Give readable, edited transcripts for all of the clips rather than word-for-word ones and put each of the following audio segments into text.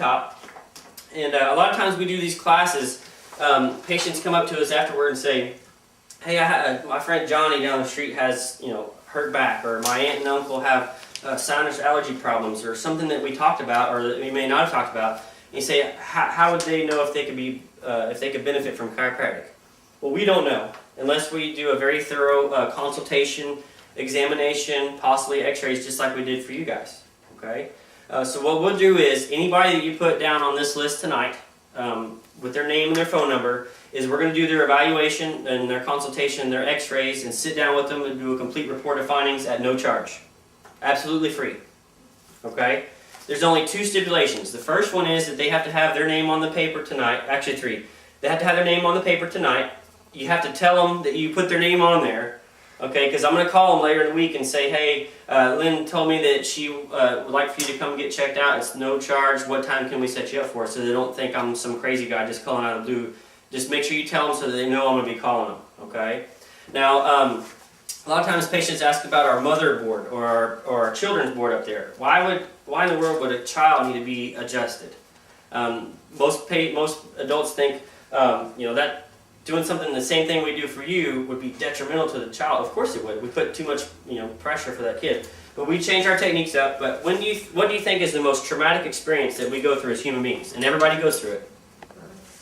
top. And a lot of times we do these classes, patients come up to us afterward and say, hey, my friend Johnny down the street has, hurt back, or my aunt and uncle have sinus allergy problems, or something that we talked about, or that we may not have talked about. And you say, how would they know if they could benefit from chiropractic? Well, we don't know unless we do a very thorough consultation, examination, possibly x-rays, just like we did for you guys. Okay? So what we'll do is, anybody that you put down on this list tonight, with their name and their phone number, is we're going to do their evaluation and their consultation, their x-rays, and sit down with them and do a complete report of findings at no charge. Absolutely free. Okay? There's only 2 stipulations. The first one is that they have to have their name on the paper tonight. Actually 3. They have to have their name on the paper tonight. You have to tell them that you put their name on there. Okay, because I'm going to call them later in the week and say, hey, Lynn told me that she would like for you to come get checked out. It's no charge. What time can we set you up for? So they don't think I'm some crazy guy just calling out of the blue. Just make sure you tell them so that they know I'm going to be calling them. Okay? Now, a lot of times patients ask about our mother board or our children's board up there. Why in the world would a child need to be adjusted? Most adults think, that doing something the same thing we do for you would be detrimental to the child. Of course it would. We put too much, pressure for that kid. But we change our techniques up. But what do you think is the most traumatic experience that we go through as human beings? And everybody goes through it.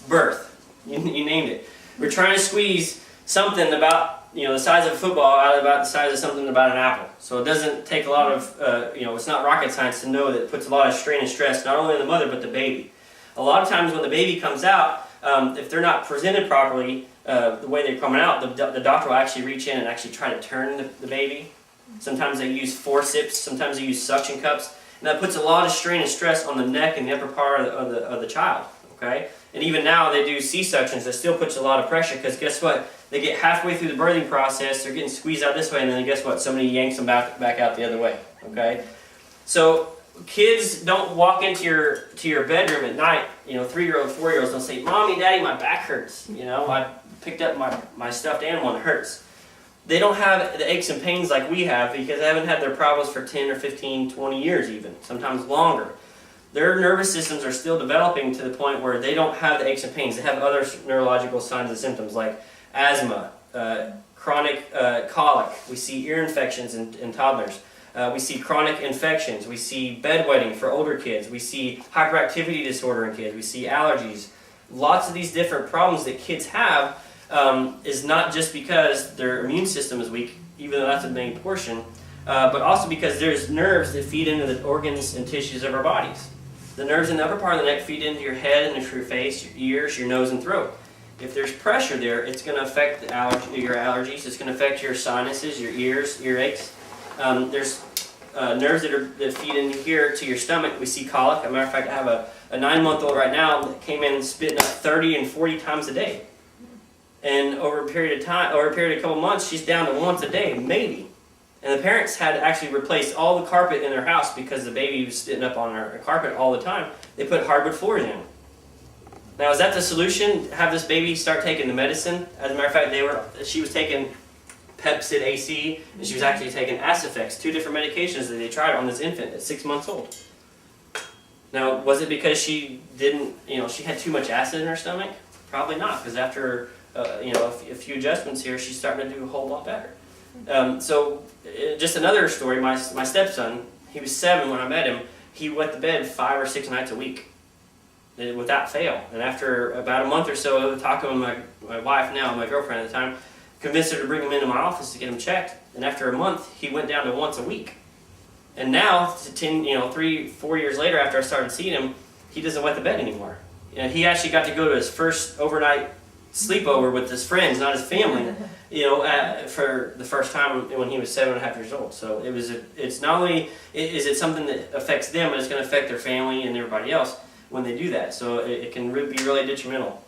Birth. You named it. We're trying to squeeze something about the size of a football out of about the size of something about an apple. So it doesn't take a lot of it's not rocket science to know that it puts a lot of strain and stress not only on the mother but the baby. A lot of times when the baby comes out, if they're not presented properly, the way they're coming out, the doctor will actually reach in and actually try to turn the baby. Sometimes they use forceps, sometimes they use suction cups, and that puts a lot of strain and stress on the neck and the upper part of the child. Okay? And even now they do C-sections that still puts a lot of pressure, because guess what? They get halfway through the birthing process, they're getting squeezed out this way, and then guess what? Somebody yanks them back out the other way. Okay? So kids don't walk into your bedroom at night, 3-year-old, 4-year-olds don't say, Mommy, Daddy, my back hurts. I picked up my stuffed animal and it hurts. They don't have the aches and pains like we have because they haven't had their problems for 10 or 15, 20 years even, sometimes longer. Their nervous systems are still developing to the point where they don't have the aches and pains. They have other neurological signs and symptoms like asthma, chronic colic. We see ear infections in toddlers. We see chronic infections. We see bedwetting for older kids. We see hyperactivity disorder in kids. We see allergies. Lots of these different problems that kids have is not just because their immune system is weak, even though that's a main portion, but also because there's nerves that feed into the organs and tissues of our bodies. The nerves in the upper part of the neck feed into your head and into your face, your ears, your nose, and throat. If there's pressure there, it's going to affect your allergies. It's going to affect your sinuses, your ears, earaches. There's nerves that feed in here to your stomach. We see colic. As a matter of fact, I have a 9-month-old right now that came in spitting up 30 and 40 times a day. And over a period of a couple months, she's down to once a day, maybe. And the parents had to actually replace all the carpet in their house because the baby was sitting up on our carpet all the time. They put hardwood floors in. Now, is that the solution? Have this baby start taking the medicine? As a matter of fact, she was taking Pepsid AC, and she was actually taking Acifex, 2 different medications that they tried on this infant at 6 months old. Now, was it because she didn't, she had too much acid in her stomach? Probably not, because after a few adjustments here, she's starting to do a whole lot better. Just another story, my stepson, he was 7 when I met him. He wet the bed 5 or 6 nights a week without fail. And after about a month or so, talking with my wife now, my girlfriend at the time, convinced her to bring him into my office to get him checked. And after a month, he went down to once a week. And now, 3-4 years later, after I started seeing him, he doesn't wet the bed anymore. He actually got to go to his first overnight sleepover with his friends, not his family, for the first time when he was 7.5 years old. So it's not only is it something that affects them, but it's going to affect their family and everybody else when they do that. So it can be really detrimental.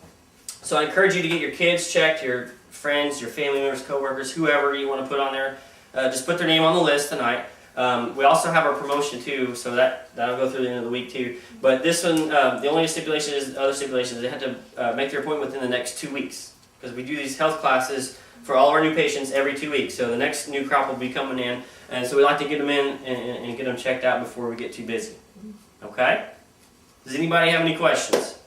So I encourage you to get your kids checked, your friends, your family members, coworkers, whoever you want to put on there. Just put their name on the list tonight. We also have our promotion too, so that'll go through the end of the week too. But this one, the only stipulation is, other stipulations, they have to make their appointment within the next 2 weeks. Because we do these health classes for all of our new patients every 2 weeks. So the next new crop will be coming in. And so we like to get them in and get them checked out before we get too busy. Okay? Does anybody have any questions?